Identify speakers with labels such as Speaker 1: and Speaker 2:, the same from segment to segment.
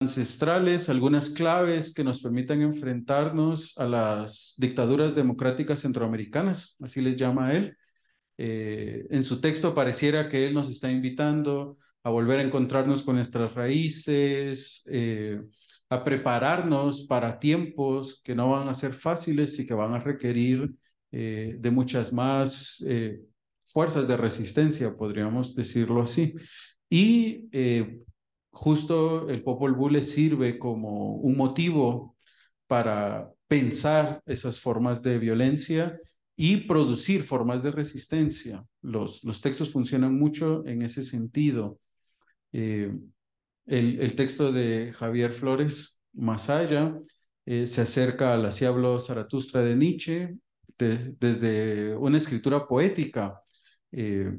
Speaker 1: ancestrales, algunas claves que nos permitan enfrentarnos a las dictaduras democráticas centroamericanas, así les llama él. En su texto pareciera que él nos está invitando a volver a encontrarnos con nuestras raíces, a prepararnos para tiempos que no van a ser fáciles y que van a requerir de muchas más fuerzas de resistencia, podríamos decirlo así. Y justo el Popol Vuh le sirve como un motivo para pensar esas formas de violencia y producir formas de resistencia. Los textos funcionan mucho en ese sentido. Eh, el texto de Javier Flores Masaya se acerca al Así habló Zaratustra de Nietzsche desde una escritura poética, eh,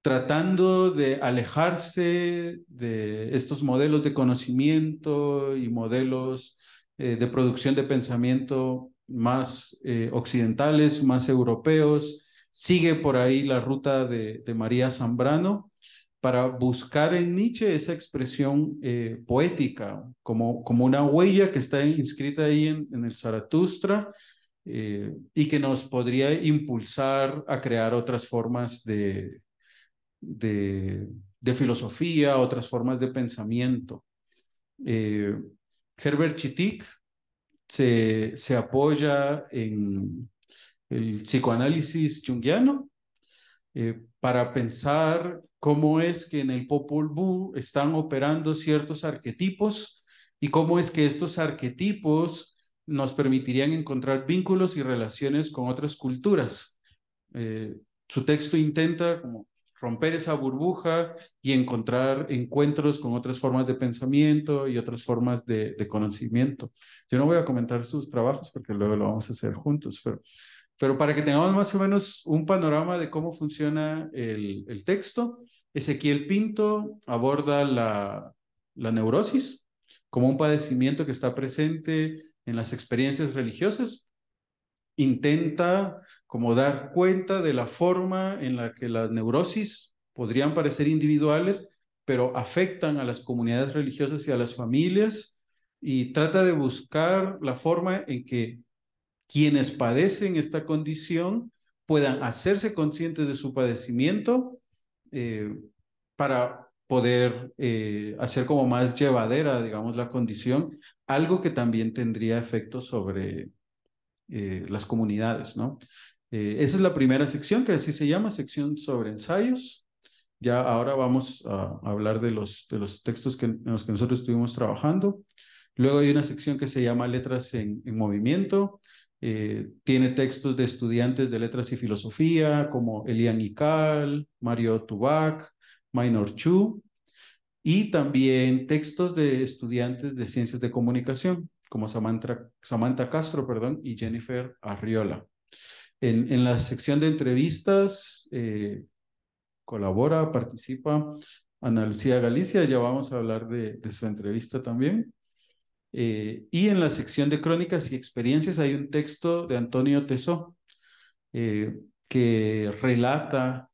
Speaker 1: tratando de alejarse de estos modelos de conocimiento y modelos de producción de pensamiento más occidentales, más europeos. Sigue por ahí la ruta de María Zambrano para buscar en Nietzsche esa expresión poética, como una huella que está inscrita ahí en el Zaratustra, y que nos podría impulsar a crear otras formas de, de filosofía, otras formas de pensamiento. Eh, Herbert Chittick se apoya en el psicoanálisis junguiano para pensar cómo es que en el Popol Vuh están operando ciertos arquetipos y cómo es que estos arquetipos nos permitirían encontrar vínculos y relaciones con otras culturas. Eh, Su texto intenta como romper esa burbuja y encontrar encuentros con otras formas de pensamiento y otras formas de conocimiento. Yo no voy a comentar sus trabajos porque luego lo vamos a hacer juntos, pero para que tengamos más o menos un panorama de cómo funciona el texto, Ezequiel Pinto aborda la neurosis como un padecimiento que está presente en las experiencias religiosas. Intenta como dar cuenta de la forma en la que las neurosis podrían parecer individuales, pero afectan a las comunidades religiosas y a las familias, y trata de buscar la forma en que quienes padecen esta condición puedan hacerse conscientes de su padecimiento, eh, para poder hacer como más llevadera, digamos, la condición, algo que también tendría efectos sobre las comunidades, ¿no? Esa es la primera sección, que así se llama, sección sobre ensayos. Ya ahora vamos a hablar de los textos en los que nosotros estuvimos trabajando. Luego hay una sección que se llama Letras en Movimiento. Tiene textos de estudiantes de letras y filosofía, como Elian Ical, Mario Tubac, Minor Chu, y también textos de estudiantes de ciencias de comunicación, como Samantha Castro, perdón, y Jennifer Arriola. En la sección de entrevistas colabora, participa Ana Lucía Galicia, ya vamos a hablar de su entrevista también. Y en la sección de crónicas y experiencias hay un texto de Antonio Tesó, que relata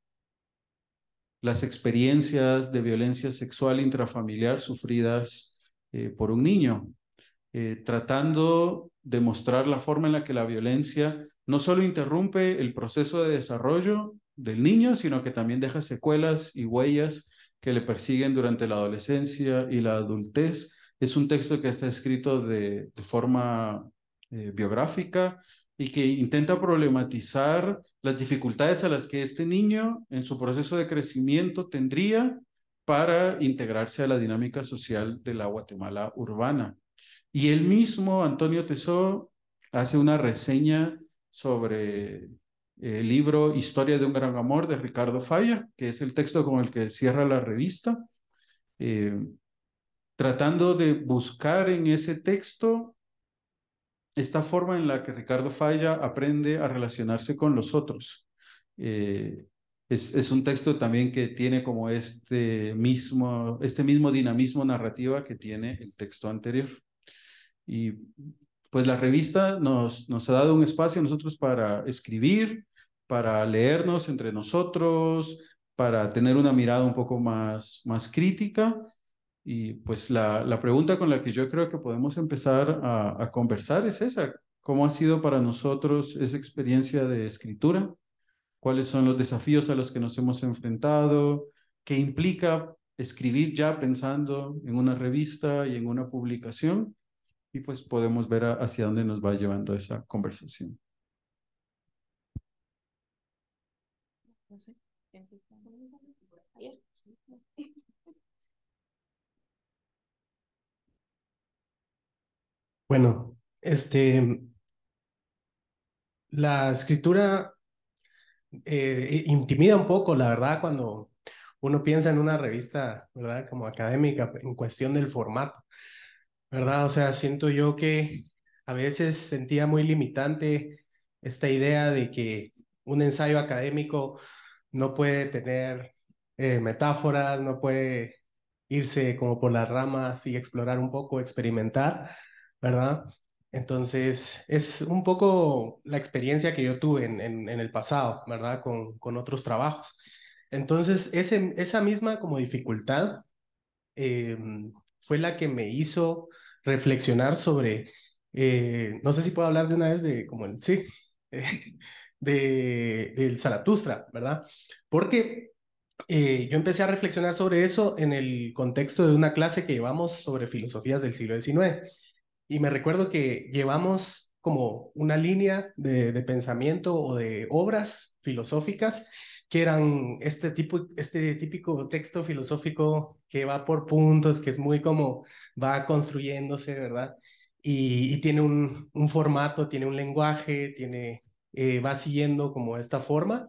Speaker 1: las experiencias de violencia sexual intrafamiliar sufridas por un niño, tratando de mostrar la forma en la que la violencia no solo interrumpe el proceso de desarrollo del niño, sino que también deja secuelas y huellas que le persiguen durante la adolescencia y la adultez. Es un texto que está escrito de forma biográfica y que intenta problematizar las dificultades a las que este niño en su proceso de crecimiento tendría para integrarse a la dinámica social de la Guatemala urbana. Y él mismo, Antonio Tesó, hace una reseña sobre el libro Historia de un gran amor de Ricardo Falla, que es el texto con el que cierra la revista, eh, tratando de buscar en ese texto esta forma en la que Ricardo Falla aprende a relacionarse con los otros. Eh, es un texto también que tiene como este mismo dinamismo narrativa que tiene el texto anterior. Y pues la revista nos ha dado un espacio a nosotros para escribir, para leernos entre nosotros, para tener una mirada un poco más crítica, Y pues la pregunta con la que yo creo que podemos empezar a conversar es esa. ¿Cómo ha sido para nosotros esa experiencia de escritura? ¿Cuáles son los desafíos a los que nos hemos enfrentado? ¿Qué implica escribir ya pensando en una revista y en una publicación? Y pues podemos ver hacia dónde nos va llevando esa conversación.
Speaker 2: No sé.
Speaker 3: Bueno, la escritura intimida un poco, la verdad, cuando uno piensa en una revista, ¿verdad? Como académica, en cuestión del formato, ¿verdad? O sea, siento yo que a veces sentía muy limitante esta idea de que un ensayo académico no puede tener metáforas, no puede irse como por las ramas y explorar un poco, experimentar, ¿verdad? Entonces, es un poco la experiencia que yo tuve en el pasado, ¿verdad? Con otros trabajos. Entonces, esa misma como dificultad eh, fue la que me hizo reflexionar sobre, no sé si puedo hablar de una vez de, como el, sí, eh, del Zaratustra, ¿verdad? Porque yo empecé a reflexionar sobre eso en el contexto de una clase que llevamos sobre filosofías del siglo XIX. Y me recuerdo que llevamos como una línea de pensamiento o de obras filosóficas que eran este típico texto filosófico que va por puntos, que es muy como va construyéndose, ¿verdad? Y tiene un formato, tiene un lenguaje, va siguiendo como esta forma.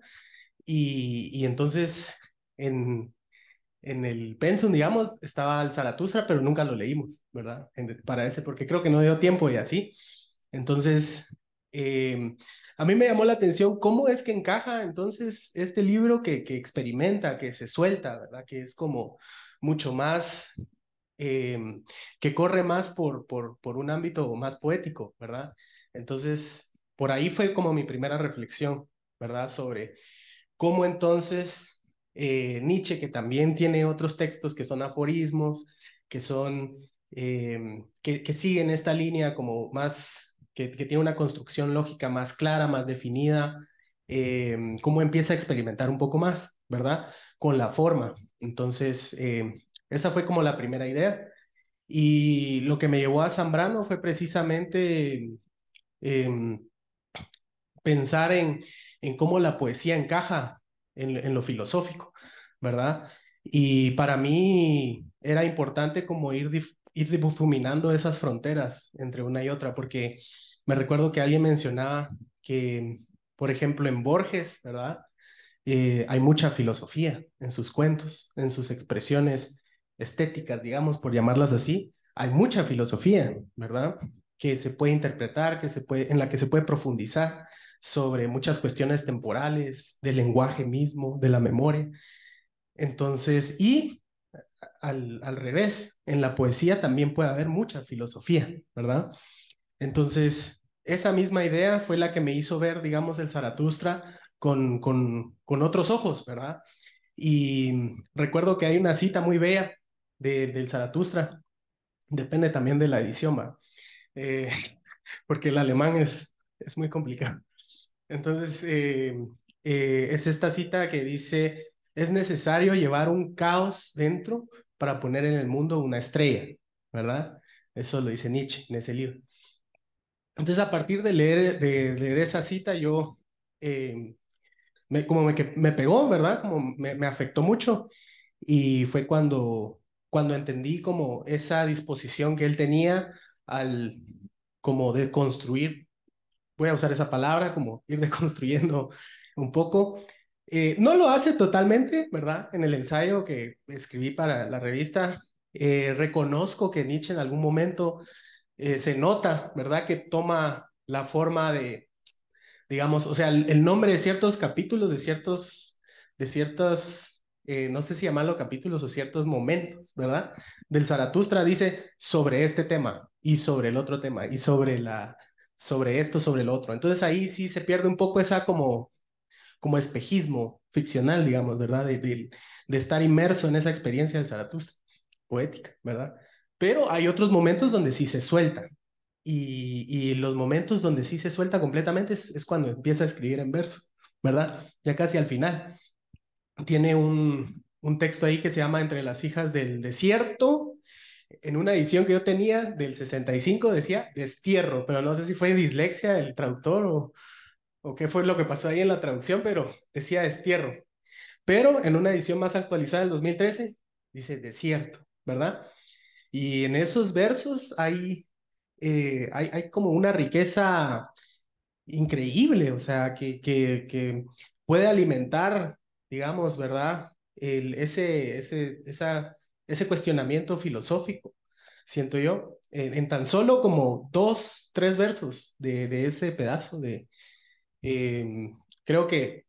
Speaker 3: Y entonces en el pensum, digamos, estaba el Zaratustra, pero nunca lo leímos, ¿verdad? Para ese, porque creo que no dio tiempo y así. Entonces, a mí me llamó la atención cómo es que encaja entonces este libro que experimenta, que se suelta, ¿verdad? Que es como mucho más, eh, que corre más por un ámbito más poético, ¿verdad? Entonces, por ahí fue como mi primera reflexión, ¿verdad? Sobre cómo entonces Nietzsche, que también tiene otros textos que son aforismos, que son, que siguen esta línea como más, que tiene una construcción lógica más clara, más definida, cómo empieza a experimentar un poco más, ¿verdad? Con la forma. Entonces, esa fue como la primera idea. Y lo que me llevó a Zambrano fue precisamente eh, pensar en cómo la poesía encaja en lo filosófico, ¿verdad? Y para mí era importante como ir difuminando esas fronteras entre una y otra, porque me recuerdo que alguien mencionaba que, por ejemplo, en Borges, ¿verdad? Hay mucha filosofía en sus cuentos, en sus expresiones estéticas, digamos, por llamarlas así. Hay mucha filosofía, ¿verdad? Que se puede interpretar, en la que se puede profundizar sobre muchas cuestiones temporales, del lenguaje mismo, de la memoria. Entonces, y al revés, en la poesía también puede haber mucha filosofía, ¿verdad? Entonces, esa misma idea fue la que me hizo ver, digamos, el Zaratustra con otros ojos, ¿verdad? Y recuerdo que hay una cita muy bella del Zaratustra, depende también de la edición, ¿va? Eh, porque el alemán es muy complicado. Entonces, es esta cita que dice, es necesario llevar un caos dentro para poner en el mundo una estrella, ¿verdad? Eso lo dice Nietzsche en ese libro. Entonces, a partir de leer esa cita, yo, me pegó, ¿verdad? Como me afectó mucho. Y fue cuando entendí como esa disposición que él tenía al, como de construir, voy a usar esa palabra, como ir deconstruyendo un poco. No lo hace totalmente, ¿verdad? En el ensayo que escribí para la revista, reconozco que Nietzsche en algún momento se nota, ¿verdad? Que toma la forma de, digamos, o sea, el nombre de ciertos capítulos, no sé si llamarlo capítulos o ciertos momentos, ¿verdad? Del Zaratustra dice sobre este tema y sobre el otro tema y sobre esto, sobre el otro. Entonces ahí sí se pierde un poco esa como espejismo ficcional, digamos, ¿verdad? De estar inmerso en esa experiencia del Zaratustra. poética, ¿verdad? Pero hay otros momentos donde sí se suelta. Y los momentos donde sí se suelta completamente es cuando empieza a escribir en verso, ¿verdad? Ya casi al final. Tiene un texto ahí que se llama Entre las hijas del desierto. En una edición que yo tenía del 65 decía destierro, pero no sé si fue dislexia del traductor o qué fue lo que pasó ahí en la traducción, pero decía destierro. Pero en una edición más actualizada del 2013 dice desierto, ¿verdad? Y en esos versos hay como una riqueza increíble, o sea, que puede alimentar, digamos, ¿verdad? Ese cuestionamiento filosófico, siento yo, en tan solo como dos, tres versos de ese pedazo creo que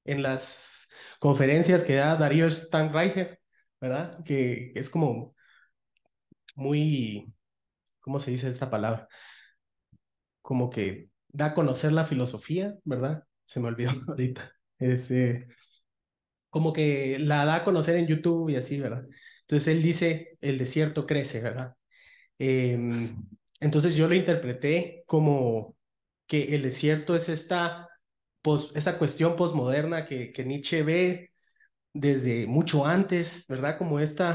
Speaker 3: en las conferencias que da Darío Stanraicher, ¿verdad? Que es como muy, ¿cómo se dice esta palabra? Como que da a conocer la filosofía, ¿verdad? Se me olvidó ahorita. Es como que la da a conocer en YouTube y así, ¿verdad? Entonces él dice, el desierto crece, ¿verdad? Entonces yo lo interpreté como que el desierto es esa cuestión posmoderna que Nietzsche ve desde mucho antes, ¿verdad? Como este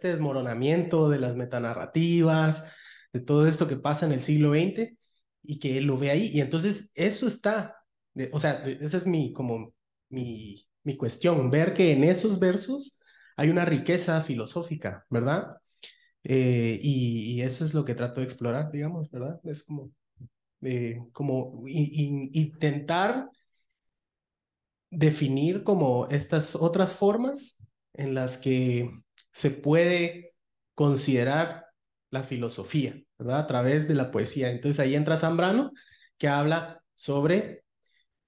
Speaker 3: desmoronamiento de las metanarrativas, de todo esto que pasa en el siglo XX y que él lo ve ahí. Y entonces eso o sea, esa es mi cuestión, ver que en esos versos hay una riqueza filosófica, ¿verdad? Y eso es lo que trato de explorar, digamos, ¿verdad? Es como intentar definir como estas otras formas en las que se puede considerar la filosofía, ¿verdad? A través de la poesía. Entonces ahí entra Zambrano, que habla sobre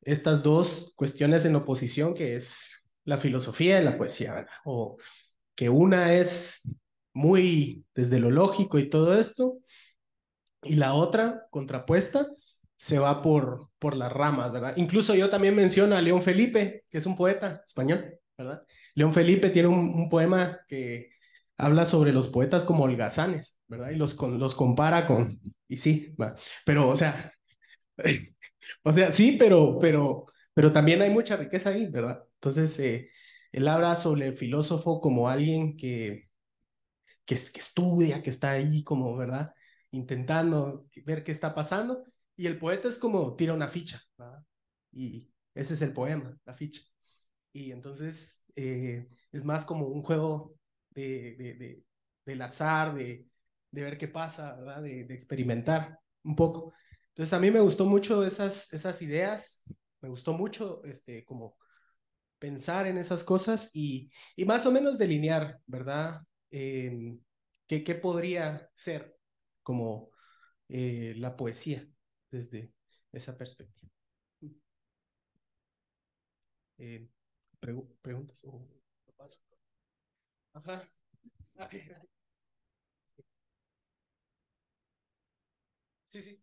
Speaker 3: estas dos cuestiones en oposición, que es la filosofía y la poesía, ¿verdad? O que una es muy desde lo lógico y todo esto, y la otra, contrapuesta, se va por las ramas, ¿verdad? Incluso yo también menciono a León Felipe, que es un poeta español, ¿verdad? León Felipe tiene un poema que habla sobre los poetas como holgazanes, ¿verdad? Y los compara y sí, va. Pero, o sea, sí, pero también hay mucha riqueza ahí, ¿verdad? Entonces, él habla sobre el filósofo como alguien que estudia, que está ahí como, ¿verdad? Intentando ver qué está pasando. Y el poeta es como tira una ficha, ¿verdad? Y ese es el poema, la ficha. Y entonces es más como un juego del azar, de ver qué pasa, ¿verdad? De experimentar un poco. Entonces a mí me gustó mucho esas ideas, me gustó mucho como pensar en esas cosas y más o menos delinear, ¿verdad? ¿Qué podría ser como la poesía desde esa perspectiva? Eh, ¿Preguntas o paso? Ajá. Ok. Sí, sí.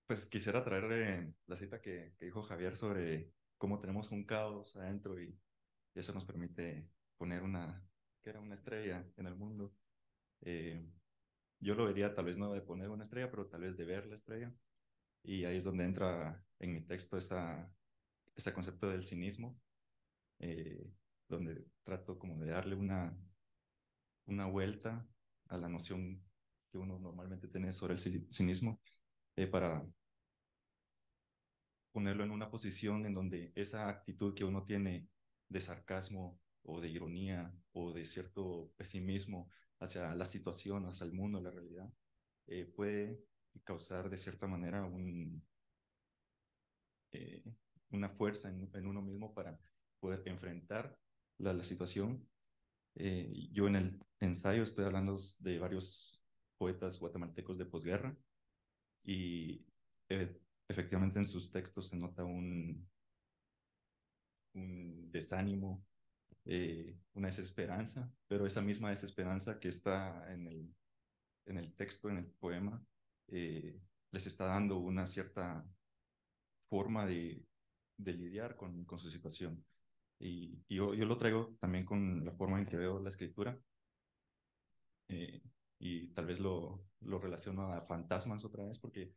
Speaker 4: Pues quisiera traerle la cita que dijo Javier sobre cómo tenemos un caos adentro y eso nos permite poner que era una estrella en el mundo. Eh, yo lo vería tal vez no de poner una estrella, pero tal vez de ver la estrella. Y ahí es donde entra en mi texto ese concepto del cinismo, eh, donde trato como de darle una vuelta a la noción que uno normalmente tiene sobre el cinismo, para ponerlo en una posición en donde esa actitud que uno tiene de sarcasmo o de ironía o de cierto pesimismo hacia la situación, hacia el mundo, la realidad, puede causar de cierta manera eh, una fuerza en uno mismo para poder enfrentar la situación. Yo en el ensayo estoy hablando de varios poetas guatemaltecos de posguerra y eh, efectivamente en sus textos se nota un desánimo, una desesperanza, pero esa misma desesperanza que está en el texto, en el poema, les está dando una cierta forma de lidiar con su situación. Y yo lo traigo también con la forma en que veo la escritura. Y tal vez lo relaciono a fantasmas otra vez, porque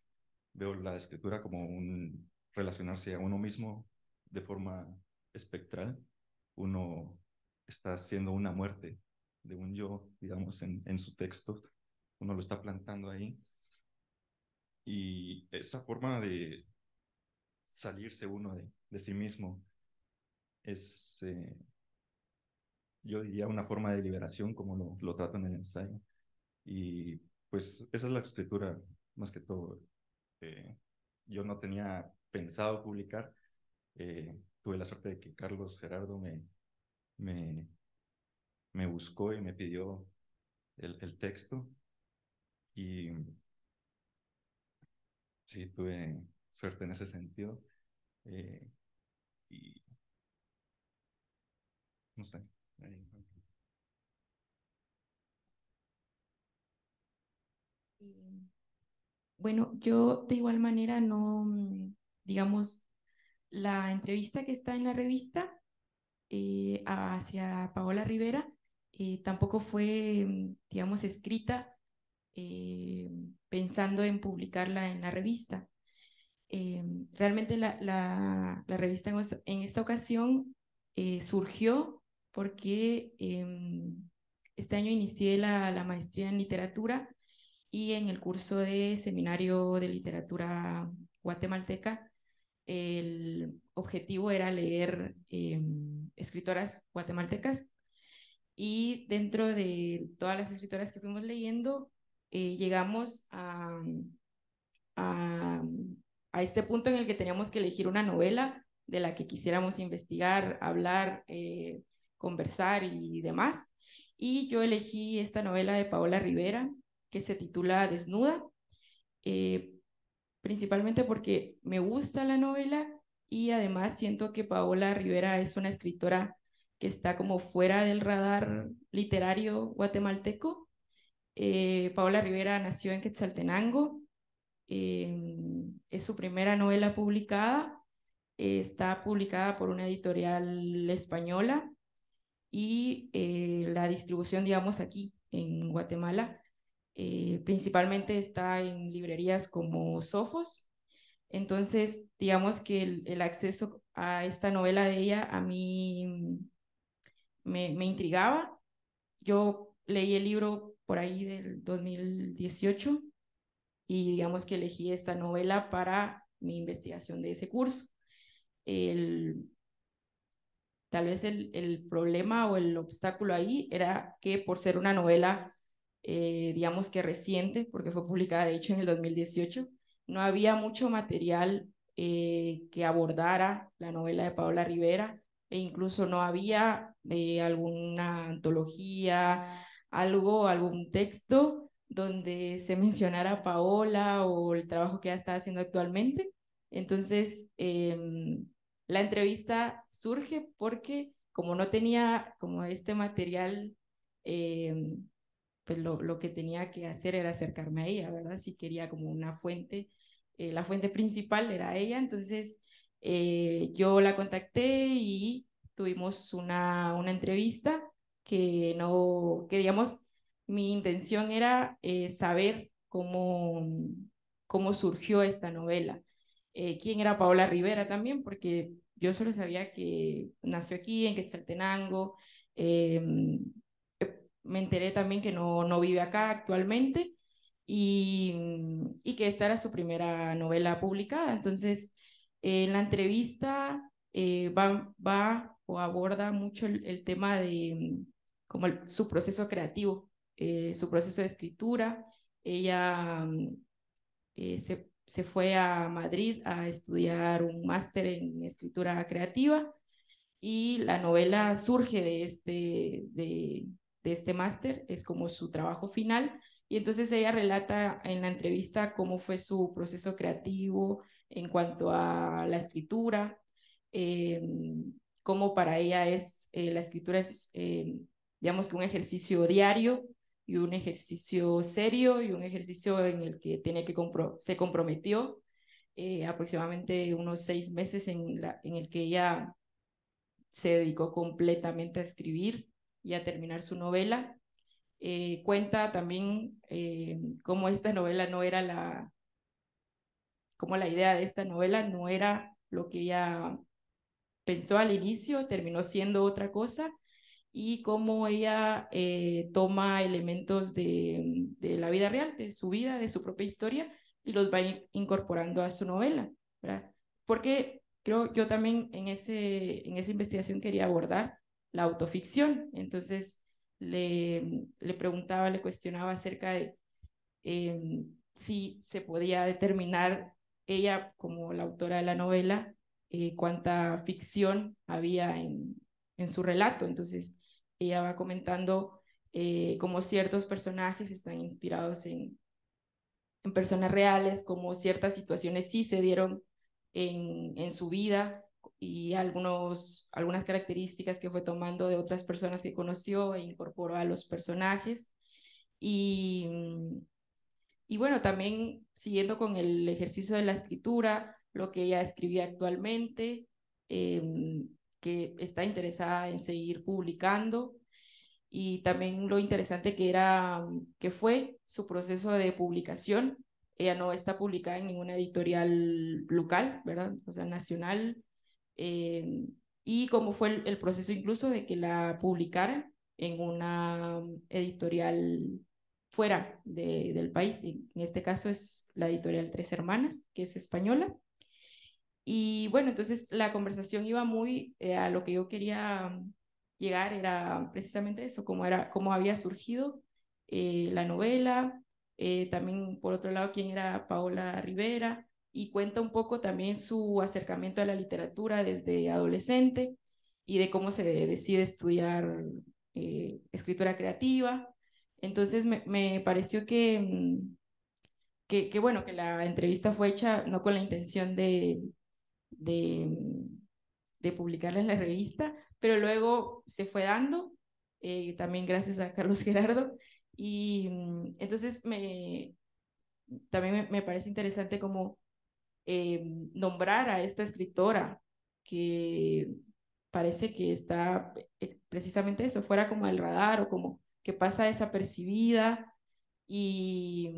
Speaker 4: veo la escritura como un relacionarse a uno mismo de forma espectral. Uno está haciendo una muerte de un yo, digamos, en su texto. Uno lo está plantando ahí. Y esa forma de salirse uno de sí mismo es, yo diría, una forma de liberación, como lo trato en el ensayo. Y pues esa es la escritura, más que todo. Yo no tenía pensado publicar. Tuve la suerte de que Carlos Gerardo me, me buscó y me pidió el texto. Y sí, tuve suerte en ese sentido. Eh, y no sé. ahí-
Speaker 2: Bueno, yo de igual manera no, digamos, la entrevista que está en la revista hacia Paola Rivera tampoco fue, digamos, escrita eh, pensando en publicarla en la revista. Realmente la revista en esta ocasión surgió porque este año inicié la maestría en literatura y en el curso de seminario de literatura guatemalteca el objetivo era leer escritoras guatemaltecas y dentro de todas las escritoras que fuimos leyendo llegamos a, a este punto en el que teníamos que elegir una novela de la que quisiéramos investigar, hablar, conversar y demás. Y yo elegí esta novela de Paola Rivera que se titula Desnuda, eh, principalmente porque me gusta la novela y además siento que Paola Rivera es una escritora que está como fuera del radar literario guatemalteco. Paola Rivera nació en Quetzaltenango, es su primera novela publicada, está publicada por una editorial española y la distribución, digamos, aquí en Guatemala, principalmente está en librerías como Sofos. Entonces, digamos que el acceso a esta novela de ella a mí me intrigaba. Yo leí el libro por ahí del 2018 y digamos que elegí esta novela para mi investigación de ese curso. El, Tal vez el problema o el obstáculo ahí era que por ser una novela, digamos que reciente, porque fue publicada de hecho en el 2018, no había mucho material que abordara la novela de Paola Rivera e incluso no había alguna antología, algún texto donde se mencionara a Paola o el trabajo que ella está haciendo actualmente. Entonces, la entrevista surge porque como no tenía como este material, eh, pues lo que tenía que hacer era acercarme a ella, ¿verdad? Si quería como una fuente, la fuente principal era ella, entonces yo la contacté y tuvimos una entrevista que no, que digamos, mi intención era saber cómo surgió esta novela. Quién era Paola Rivera también, porque yo solo sabía que nació aquí en Quetzaltenango, eh, me enteré también que no vive acá actualmente y que esta era su primera novela publicada. Entonces, en la entrevista va o aborda mucho el tema de como su proceso creativo, su proceso de escritura. Ella se fue a Madrid a estudiar un máster en escritura creativa y la novela surge de este máster, es como su trabajo final, y entonces ella relata en la entrevista cómo fue su proceso creativo en cuanto a la escritura, eh, cómo para ella la escritura es, digamos que un ejercicio diario y un ejercicio serio y un ejercicio en el que se comprometió aproximadamente unos 6 meses en el que ella se dedicó completamente a escribir y a terminar su novela. Cuenta también cómo esta novela no era como la idea de esta novela no era lo que ella pensó al inicio, terminó siendo otra cosa, y cómo ella toma elementos de la vida real, de su vida, de su propia historia, y los va incorporando a su novela, ¿verdad? Porque creo yo también en esa investigación quería abordar la autoficción. Entonces le preguntaba, le cuestionaba acerca de si se podía determinar ella como la autora de la novela, cuánta ficción había en su relato. Entonces ella va comentando cómo ciertos personajes están inspirados en personas reales, como ciertas situaciones sí se dieron en su vida, y algunas características que fue tomando de otras personas que conoció e incorporó a los personajes. Y, y bueno, también siguiendo con el ejercicio de la escritura, lo que ella escribía actualmente, que está interesada en seguir publicando, y también lo interesante que fue su proceso de publicación. Ella no está publicada en ninguna editorial local, ¿verdad? O sea, nacional. eh, y cómo fue el proceso incluso de que la publicaran en una editorial fuera del país. En este caso es la editorial Tres Hermanas, que es española. Y bueno, entonces la conversación iba muy a lo que yo quería llegar, era precisamente eso, cómo había surgido la novela, también por otro lado quién era Paola Rivera, y cuenta un poco también su acercamiento a la literatura desde adolescente y de cómo se decide estudiar escritura creativa. Entonces me pareció que, bueno, que la entrevista fue hecha no con la intención de, de publicarla en la revista, pero luego se fue dando, también gracias a Carlos Gerardo, y entonces también me parece interesante como nombrar a esta escritora que parece que está precisamente eso, fuera como del radar o como que pasa desapercibida, y,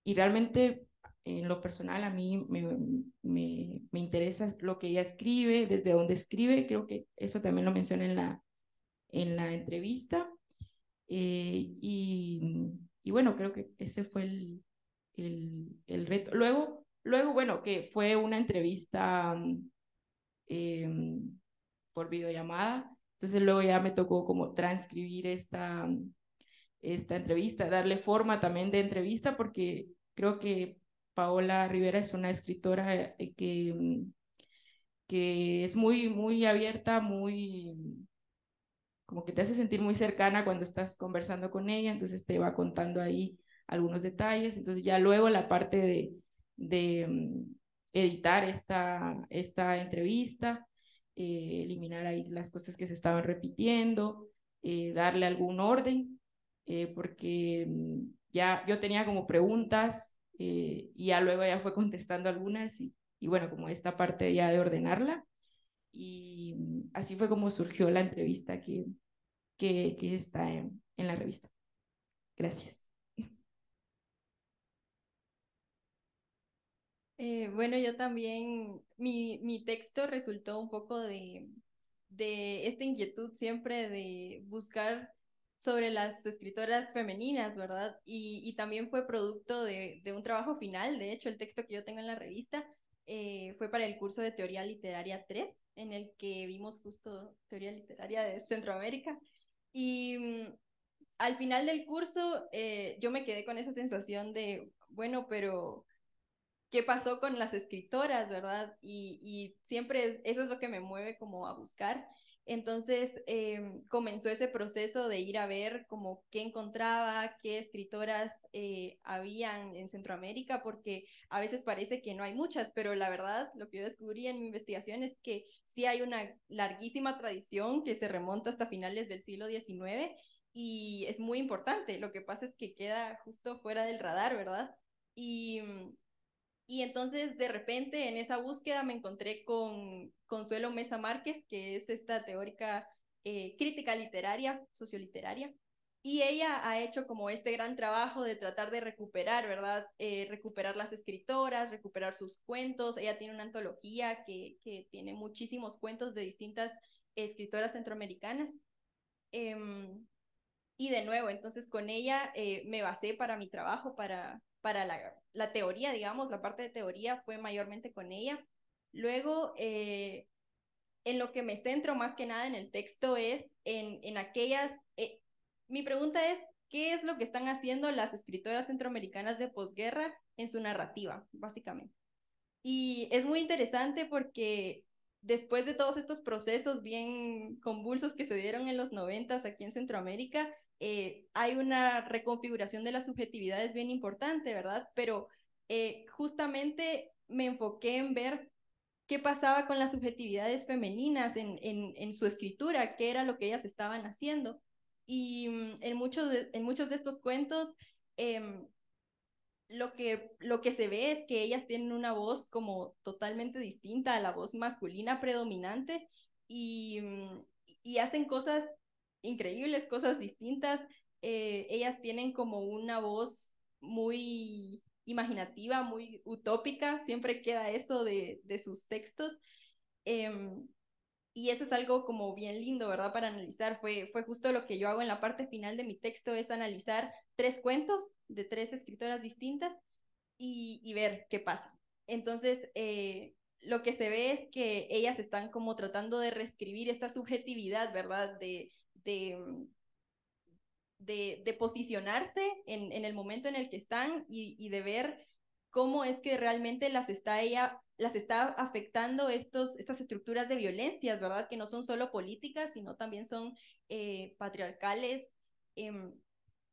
Speaker 2: y realmente en lo personal a mí me interesa lo que ella escribe, desde dónde escribe. Creo que eso también lo menciona en la entrevista. Y bueno, creo que ese fue el reto. Luego, bueno, que fue una entrevista eh, por videollamada. Entonces luego ya me tocó como transcribir esta entrevista, darle forma también de entrevista, porque creo que Paola Rivera es una escritora que es muy, muy abierta, muy, como que te hace sentir muy cercana cuando estás conversando con ella. Entonces te va contando ahí algunos detalles. Entonces ya luego la parte de editar esta entrevista, eliminar ahí las cosas que se estaban repitiendo, darle algún orden, porque ya yo tenía como preguntas, y ya luego ella fue contestando algunas, y bueno, como esta parte ya de ordenarla. Y así fue como surgió la entrevista que está en la revista. Gracias.
Speaker 5: Bueno, yo también, mi texto resultó un poco de esta inquietud siempre de buscar sobre las escritoras femeninas, ¿verdad? Y también fue producto de un trabajo final. De hecho, el texto que yo tengo en la revista fue para el curso de Teoría Literaria 3, en el que vimos justo teoría literaria de Centroamérica. Y al final del curso yo me quedé con esa sensación de, bueno, pero qué pasó con las escritoras, ¿verdad? Y siempre eso es lo que me mueve como a buscar. Entonces comenzó ese proceso de ir a ver como qué encontraba, qué escritoras habían en Centroamérica, porque a veces parece que no hay muchas, pero la verdad lo que yo descubrí en mi investigación es que sí hay una larguísima tradición que se remonta hasta finales del siglo XIX y es muy importante. Lo que pasa es que queda justo fuera del radar, ¿verdad? Y Y entonces de repente en esa búsqueda me encontré con Consuelo Mesa Márquez, que es esta teórica crítica literaria, socioliteraria, y ella ha hecho como este gran trabajo de tratar de recuperar, ¿verdad? Recuperar las escritoras, recuperar sus cuentos. Ella tiene una antología que tiene muchísimos cuentos de distintas escritoras centroamericanas. Y de nuevo, entonces con ella me basé para mi trabajo, para la teoría, digamos, la parte de teoría fue mayormente con ella. Luego, en lo que me centro más que nada en el texto es en aquellas... mi pregunta es, ¿qué es lo que están haciendo las escritoras centroamericanas de posguerra en su narrativa, básicamente? Y es muy interesante porque después de todos estos procesos bien convulsos que se dieron en los 90 aquí en Centroamérica, hay una reconfiguración de las subjetividades bien importante, ¿verdad? Pero justamente me enfoqué en ver qué pasaba con las subjetividades femeninas en su escritura, qué era lo que ellas estaban haciendo. Y en muchos de estos cuentos, lo que se ve es que ellas tienen una voz como totalmente distinta a la voz masculina predominante y, y hacen cosas increíbles, cosas distintas. Ellas tienen como una voz muy imaginativa, muy utópica, siempre queda eso de sus textos. Y eso es algo como bien lindo, ¿verdad? Para analizar. Fue justo lo que yo hago en la parte final de mi texto, es analizar 3 cuentos de 3 escritoras distintas y ver qué pasa. Entonces, lo que se ve es que ellas están como tratando de reescribir esta subjetividad, ¿verdad? De posicionarse en el momento en el que están y de ver cómo es que realmente las está afectando estas estructuras de violencias, ¿verdad? Que no son solo políticas, sino también son patriarcales.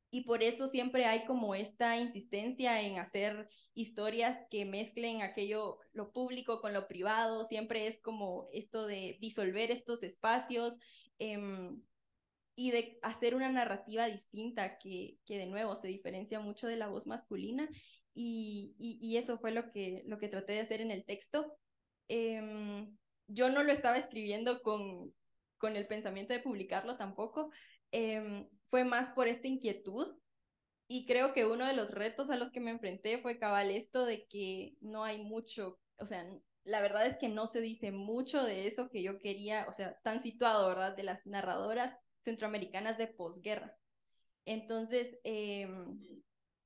Speaker 5: Y por eso siempre hay como esta insistencia en hacer historias que mezclen lo público con lo privado. Siempre es como esto de disolver estos espacios. Y de hacer una narrativa distinta que de nuevo se diferencia mucho de la voz masculina y eso fue lo que traté de hacer en el texto. Yo no lo estaba escribiendo con el pensamiento de publicarlo tampoco, fue más por esta inquietud y creo que uno de los retos a los que me enfrenté fue cabal esto de que no hay mucho, o sea, la verdad es que no se dice mucho de eso que yo quería, o sea, tan situado, ¿verdad? De las narradoras centroamericanas de posguerra. Entonces,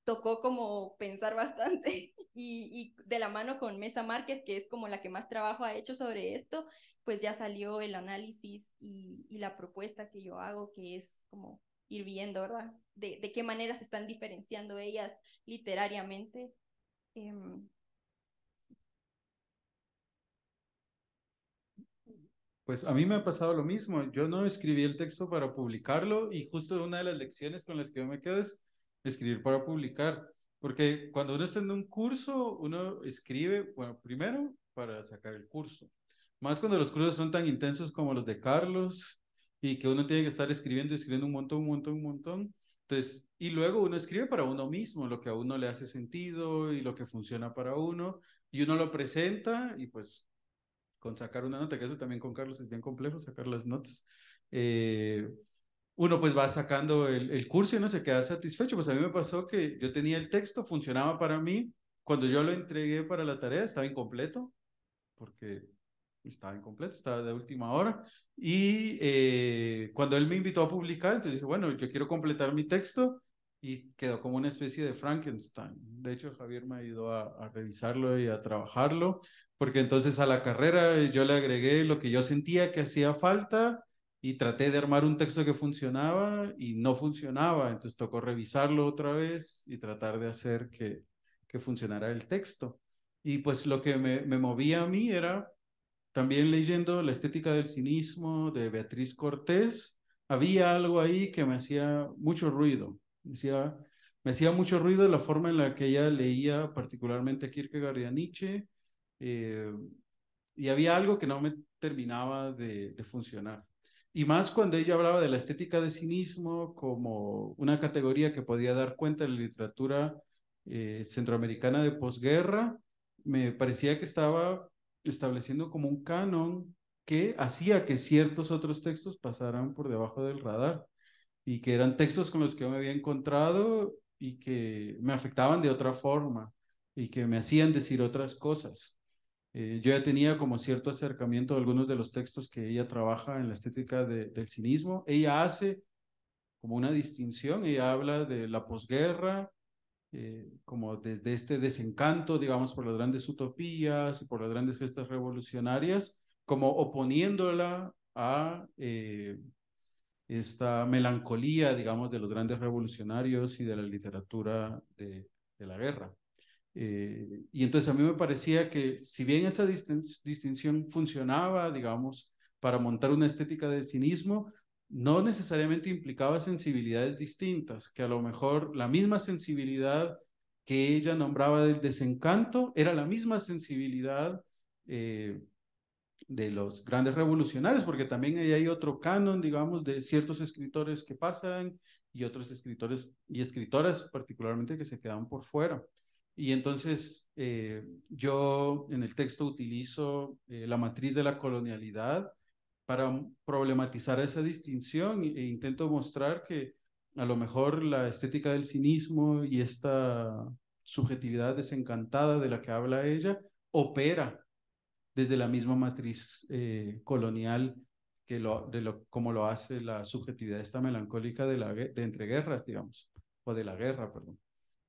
Speaker 5: tocó como pensar bastante y de la mano con Mesa Márquez, que es como la que más trabajo ha hecho sobre esto, pues ya salió el análisis y la propuesta que yo hago, que es como ir viendo, ¿verdad? De qué manera se están diferenciando ellas literariamente.
Speaker 1: Pues a mí me ha pasado lo mismo. Yo no escribí el texto para publicarlo y justo una de las lecciones con las que yo me quedo es escribir para publicar. Porque cuando uno está en un curso, uno escribe, bueno, primero para sacar el curso. Más cuando los cursos son tan intensos como los de Carlos y que uno tiene que estar escribiendo, escribiendo un montón, un montón, un montón. Entonces, y luego uno escribe para uno mismo, lo que a uno le hace sentido y lo que funciona para uno. Y uno lo presenta y pues con sacar una nota, que eso también con Carlos es bien complejo, sacar las notas. Eh, Uno pues va sacando el curso y uno se queda satisfecho. Pues a mí me pasó que yo tenía el texto, funcionaba para mí. Cuando yo lo entregué para la tarea estaba incompleto, porque estaba incompleto, estaba de última hora. Y cuando él me invitó a publicar, entonces dije, bueno, yo quiero completar mi texto y quedó como una especie de Frankenstein. De hecho, Javier me ayudó a revisarlo y a trabajarlo, porque entonces a la carrera yo le agregué lo que yo sentía que hacía falta y traté de armar un texto que funcionaba y no funcionaba. Entonces tocó revisarlo otra vez y tratar de hacer que funcionara el texto. Y pues lo que me movía a mí era también leyendo La estética del cinismo de Beatriz Cortés, había algo ahí que me hacía mucho ruido. Me hacía mucho ruido la forma en la que ella leía particularmente Kierkegaard y a Nietzsche, eh, y había algo que no me terminaba de funcionar. Y más cuando ella hablaba de la estética del cinismo como una categoría que podía dar cuenta de la literatura centroamericana de posguerra, me parecía que estaba estableciendo como un canon que hacía que ciertos otros textos pasaran por debajo del radar y que eran textos con los que yo me había encontrado y que me afectaban de otra forma y que me hacían decir otras cosas. Yo ya tenía como cierto acercamiento a algunos de los textos que ella trabaja en la estética del cinismo. Ella hace como una distinción, ella habla de la posguerra, como desde este desencanto, digamos, por las grandes utopías y por las grandes gestas revolucionarias, como oponiéndola a esta melancolía, digamos, de los grandes revolucionarios y de la literatura de la guerra. Y entonces a mí me parecía que si bien esa distinción funcionaba, digamos, para montar una estética del cinismo, no necesariamente implicaba sensibilidades distintas, que a lo mejor la misma sensibilidad que ella nombraba del desencanto era la misma sensibilidad de los grandes revolucionarios, porque también ahí hay otro canon, digamos, de ciertos escritores que pasan y otros escritores y escritoras particularmente que se quedan por fuera. Y entonces yo en el texto utilizo la matriz de la colonialidad para problematizar esa distinción e intento mostrar que a lo mejor la estética del cinismo y esta subjetividad desencantada de la que habla ella opera desde la misma matriz colonial como lo hace la subjetividad esta melancólica de entreguerras, digamos, o de la guerra, perdón.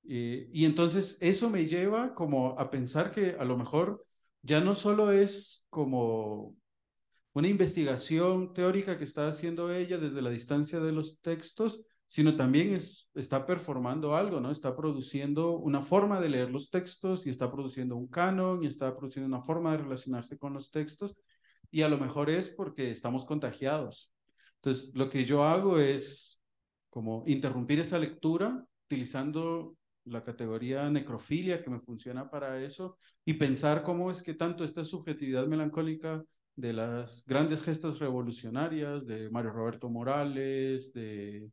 Speaker 1: Y entonces eso me lleva como a pensar que a lo mejor ya no solo es como una investigación teórica que está haciendo ella desde la distancia de los textos, sino también está performando algo, ¿no? Está produciendo una forma de leer los textos y está produciendo un canon y está produciendo una forma de relacionarse con los textos y a lo mejor es porque estamos contagiados. Entonces, lo que yo hago es como interrumpir esa lectura utilizando la categoría necrofilia que me funciona para eso y pensar cómo es que tanto esta subjetividad melancólica de las grandes gestas revolucionarias de Mario Roberto Morales, de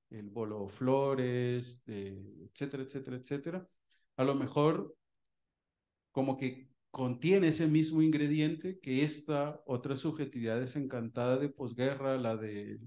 Speaker 1: el Bolo Flores, etcétera, etcétera, etcétera, a lo mejor como que contiene ese mismo ingrediente que esta otra subjetividad desencantada de posguerra, la de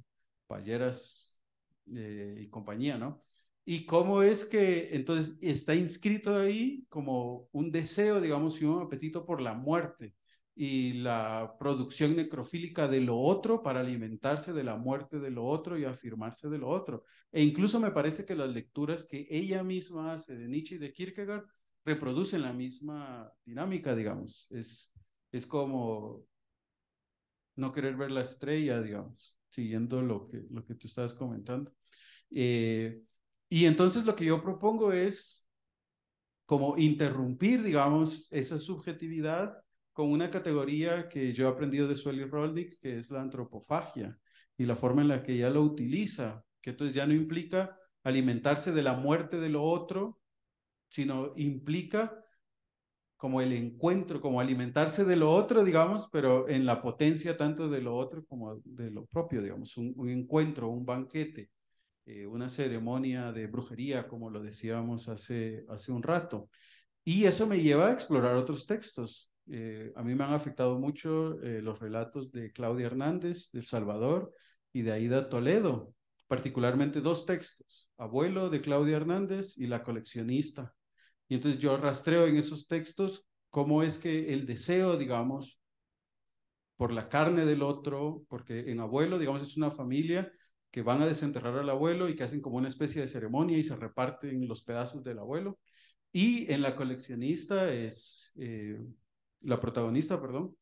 Speaker 1: Palleras y compañía, ¿no? Y cómo es que entonces está inscrito ahí como un deseo, digamos, y un apetito por la muerte y la producción necrofílica de lo otro para alimentarse de la muerte de lo otro y afirmarse de lo otro. E incluso me parece que las lecturas que ella misma hace de Nietzsche y de Kierkegaard reproducen la misma dinámica, digamos. Es como no querer ver la estrella, digamos, siguiendo lo que tú estabas comentando. Y entonces lo que yo propongo es como interrumpir, digamos, esa subjetividad con una categoría que yo he aprendido de Sueli Roldick, que es la antropofagia, y la forma en la que ella lo utiliza, que entonces ya no implica alimentarse de la muerte de lo otro, sino implica como el encuentro, como alimentarse de lo otro, digamos, pero en la potencia tanto de lo otro como de lo propio, digamos, un encuentro, un banquete, una ceremonia de brujería, como lo decíamos hace un rato. Y eso me lleva a explorar otros textos. A mí me han afectado mucho los relatos de Claudia Hernández, de El Salvador, y de Aida Toledo, particularmente dos textos, Abuelo de Claudia Hernández y La coleccionista. Y entonces yo rastreo en esos textos cómo es que el deseo, digamos, por la carne del otro, porque en Abuelo, digamos, es una familia que van a desenterrar al abuelo y que hacen como una especie de ceremonia y se reparten los pedazos del abuelo. Y en La coleccionista es la protagonista, perdón,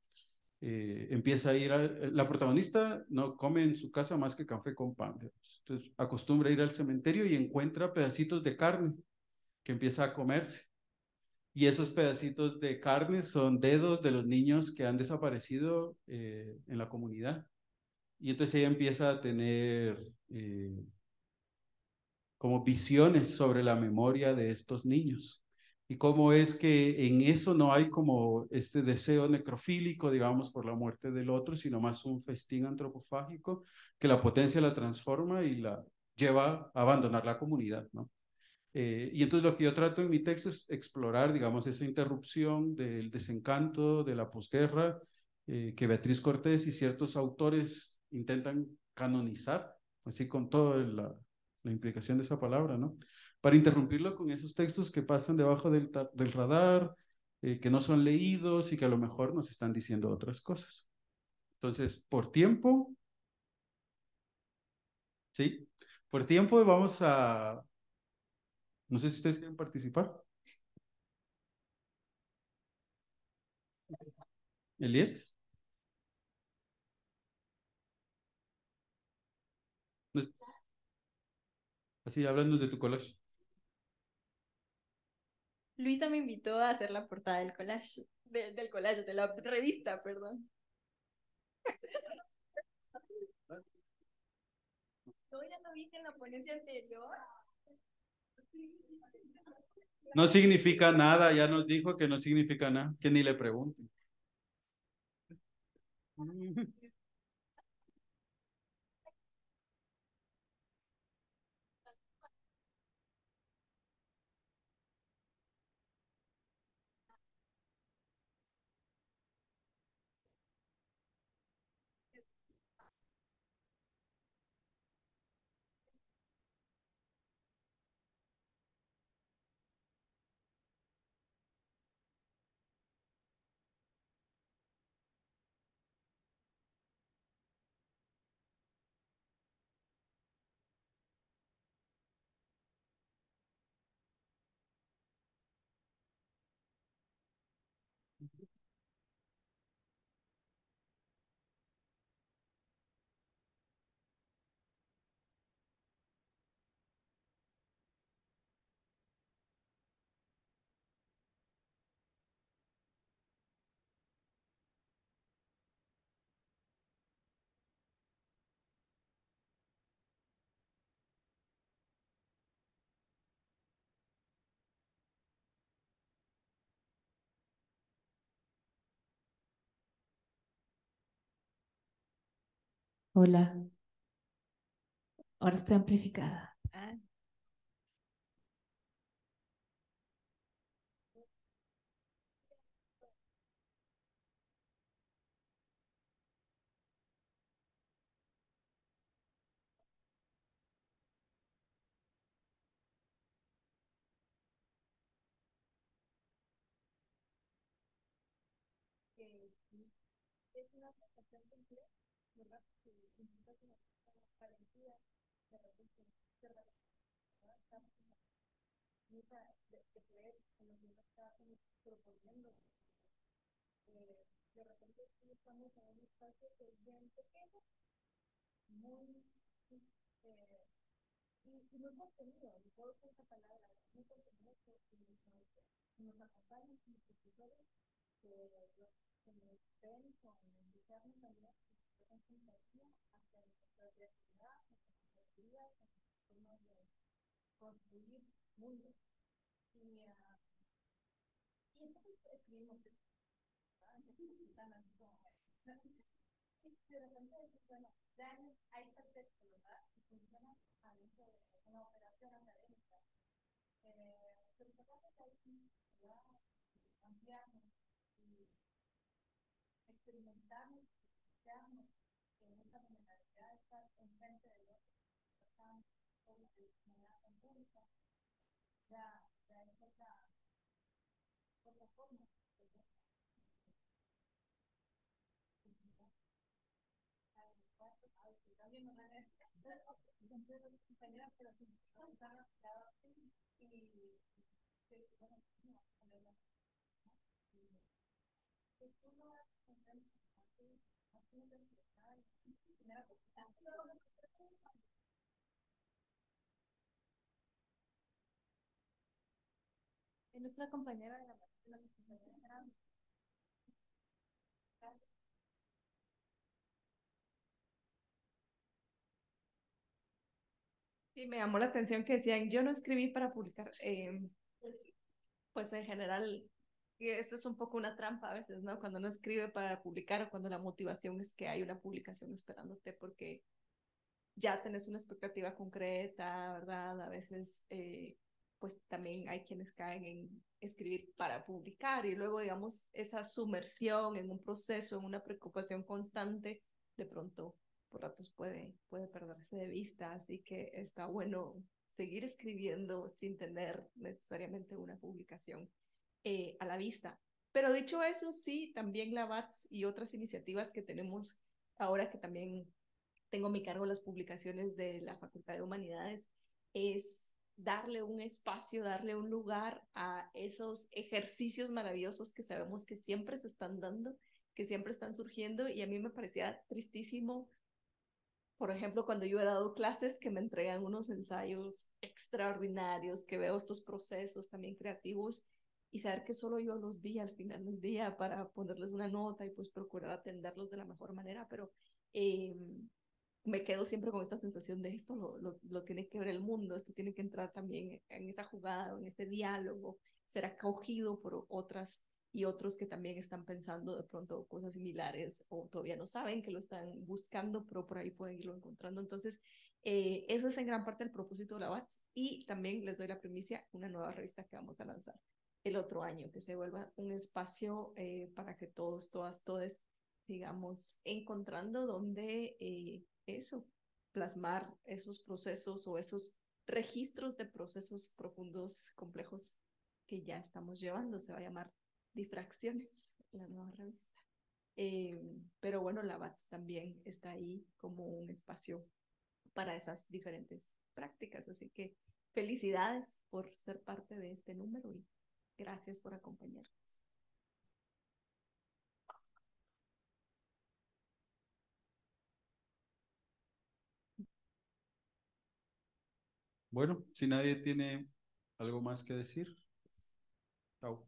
Speaker 1: empieza a ir la protagonista no come en su casa más que café con pan, digamos. Entonces acostumbra a ir al cementerio y encuentra pedacitos de carne que empieza a comerse. Y esos pedacitos de carne son dedos de los niños que han desaparecido en la comunidad. Y entonces ella empieza a tener como visiones sobre la memoria de estos niños. Y cómo es que en eso no hay como este deseo necrofílico, digamos, por la muerte del otro, sino más un festín antropofágico que la potencia la transforma y la lleva a abandonar la comunidad, ¿no? Y entonces lo que yo trato en mi texto es explorar, digamos, esa interrupción del desencanto de la posguerra que Beatriz Cortés y ciertos autores intentan canonizar, así con toda la implicación de esa palabra, ¿no? Para interrumpirlo con esos textos que pasan debajo del radar, que no son leídos y que a lo mejor nos están diciendo otras cosas. Entonces, por tiempo, ¿sí? Por tiempo vamos a... No sé si ustedes quieren participar. Eliet. Pues, así, hablando de tu collage.
Speaker 5: Luisa me invitó a hacer la portada del collage, del collage, de la revista, perdón. No, ya lo viste en la ponencia anterior.
Speaker 1: No significa nada, ya nos dijo que no significa nada, que ni le pregunten.
Speaker 6: Hola, ahora estoy amplificada.
Speaker 5: Ah, es una presentación completa, ¿verdad? Que implica que nos parecida, de repente, de repente, estamos en la misma de creer en lo que uno está proponiendo. De repente sí estamos en un espacio que es bien pequeño, muy, eh, y muy contenido, y puedo usar esa palabra, muy contenido que nos acompañan como profesores, que nos ven con entusiasmo también, que nos ven con simpatía hacia nuestra creatividad, nuestras perspectivas, nuestras formas de construir mundos. Y entonces escribimos esto, ¿verdad? Están así como, y de repente decimos, bueno, vean, hay este texto, ¿verdad? Que funciona adentro de una operación académica. Pero se trata de ahí, ¿verdad? Ampliarnos y experimentarnos, quedarnos en esta vulnerabilidad, estar enfrente del otro, estar de manera conjunta, ya es otra forma. También me van a compañeras, pero sí, están y bueno, nuestra compañera de la
Speaker 6: Sí, me llamó la atención que decían, yo no escribí para publicar. Pues en general, eso es un poco una trampa a veces, ¿no? Cuando uno escribe para publicar o cuando la motivación es que hay una publicación esperándote porque ya tenés una expectativa concreta, ¿verdad? A veces pues también hay quienes caen en escribir para publicar y luego, digamos, esa sumersión en un proceso, en una preocupación constante, de pronto por ratos puede perderse de vista, así que está bueno seguir escribiendo sin tener necesariamente una publicación a la vista. Pero dicho eso, sí, también la BATS y otras iniciativas que tenemos ahora que también tengo a mi cargo las publicaciones de la Facultad de Humanidades, es darle un espacio, darle un lugar a esos ejercicios maravillosos que sabemos que siempre se están dando, que siempre están surgiendo, y a mí me parecía tristísimo, por ejemplo, cuando yo he dado clases que me entregan unos ensayos extraordinarios, que veo estos procesos también creativos y saber que solo yo los vi al final del día para ponerles una nota y pues procurar atenderlos de la mejor manera, pero eh, me quedo siempre con esta sensación de esto lo tiene que ver el mundo, esto tiene que entrar también en esa jugada, en ese diálogo, ser acogido por otras y otros que también están pensando de pronto cosas similares o todavía no saben que lo están buscando, pero por ahí pueden irlo encontrando. Entonces, eso es en gran parte el propósito de la BATS, y también les doy la primicia, una nueva revista que vamos a lanzar el otro año, que se vuelva un espacio para que todos, todas, todes sigamos encontrando donde eso, plasmar esos procesos o esos registros de procesos profundos, complejos que ya estamos llevando. Se va a llamar Difracciones, la nueva revista. Pero bueno, la BATS también está ahí como un espacio para esas diferentes prácticas. Así que felicidades por ser parte de este número y gracias por acompañarnos.
Speaker 1: Bueno, si nadie tiene algo más que decir, chao.